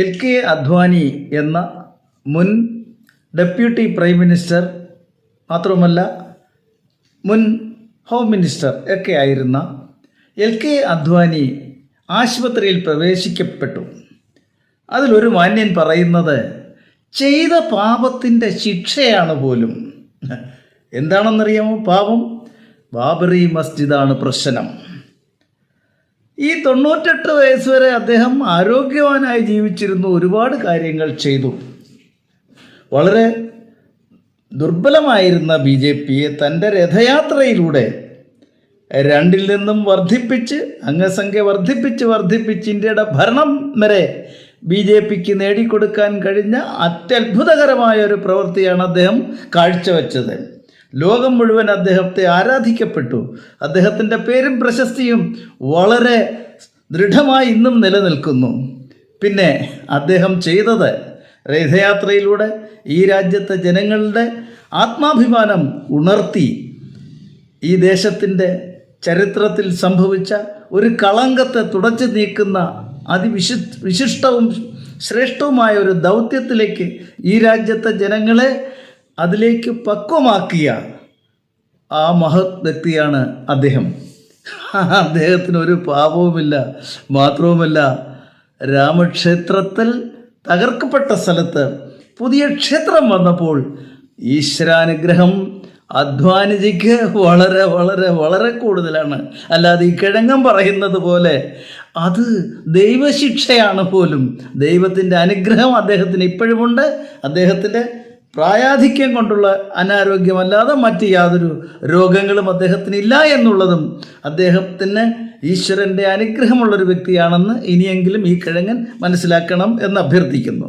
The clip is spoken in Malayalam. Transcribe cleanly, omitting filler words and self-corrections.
LK അദ്വാനി എന്ന മുൻ ഡെപ്യൂട്ടി പ്രൈം മിനിസ്റ്റർ മാത്രമല്ല മുൻ ഹോം മിനിസ്റ്റർ ഒക്കെ ആയിരുന്ന LK അദ്വാനി ആശുപത്രിയിൽ പ്രവേശിക്കപ്പെട്ടു. അതിലൊരു മാന്യൻ പറയുന്നത് ചെയ്ത പാപത്തിൻ്റെ ശിക്ഷയാണ് പോലും. എന്താണെന്നറിയാമോ പാപം? ബാബറി മസ്ജിദാണ് പ്രശ്നം. ഈ 98 വയസ്സ് വരെ അദ്ദേഹം ആരോഗ്യവാനായി ജീവിച്ചിരുന്നു. ഒരുപാട് കാര്യങ്ങൾ ചെയ്തു. വളരെ ദുർബലമായിരുന്ന BJPയെ തൻ്റെ രഥയാത്രയിലൂടെ 2ൽ നിന്നും വർദ്ധിപ്പിച്ച് അംഗസംഖ്യ വർദ്ധിപ്പിച്ച് ഇന്ത്യയുടെ ഭരണം വരെ BJPക്ക് നേടിക്കൊടുക്കാൻ കഴിഞ്ഞ അത്യത്ഭുതകരമായ ഒരു പ്രവൃത്തിയാണ് അദ്ദേഹം കാഴ്ചവെച്ചത്. ലോകം മുഴുവൻ അദ്ദേഹത്തെ ആരാധിക്കപ്പെട്ടു. അദ്ദേഹത്തിൻ്റെ പേരും പ്രശസ്തിയും വളരെ ദൃഢമായി ഇന്നും നിലനിൽക്കുന്നു. പിന്നെ അദ്ദേഹം ചെയ്തത് രഥയാത്രയിലൂടെ ഈ രാജ്യത്തെ ജനങ്ങളുടെ ആത്മാഭിമാനം ഉണർത്തി ഈ ദേശത്തിൻ്റെ ചരിത്രത്തിൽ സംഭവിച്ച ഒരു കളങ്കത്തെ തുടച്ചു നീക്കുന്ന വിശിഷ്ടവും ശ്രേഷ്ഠവുമായ ഒരു ദൗത്യത്തിലേക്ക് ഈ രാജ്യത്തെ ജനങ്ങളെ അതിലേക്ക് പക്വമാക്കിയ ആ മഹത് വ്യക്തിയാണ് അദ്ദേഹം. അദ്ദേഹത്തിന് ഒരു പാപവുമില്ല. മാത്രവുമല്ല, രാമക്ഷേത്രത്തിൽ തകർക്കപ്പെട്ട സ്ഥലത്ത് പുതിയ ക്ഷേത്രം വന്നപ്പോൾ ഈശ്വരാനുഗ്രഹം അദ്വാനിജിക്ക് വളരെ വളരെ വളരെ കൂടുതലാണ്. അല്ലാതെ ഈ കിഴങ്ങൻ പറയുന്നത് പോലെ അത് ദൈവശിക്ഷയാണ് പോലും. ദൈവത്തിൻ്റെ അനുഗ്രഹം അദ്ദേഹത്തിന് ഇപ്പോഴുമുണ്ട്. അദ്ദേഹത്തിൻ്റെ പ്രായാധിക്യം കൊണ്ടുള്ള അനാരോഗ്യമല്ലാതെ മറ്റ് യാതൊരു രോഗങ്ങളും അദ്ദേഹത്തിനില്ല എന്നുള്ളതും അദ്ദേഹത്തിന് ഈശ്വരൻ്റെ അനുഗ്രഹമുള്ളൊരു വ്യക്തിയാണെന്ന് ഇനിയെങ്കിലും ഈ കിഴങ്ങൻ മനസ്സിലാക്കണം എന്ന് അഭ്യർത്ഥിക്കുന്നു.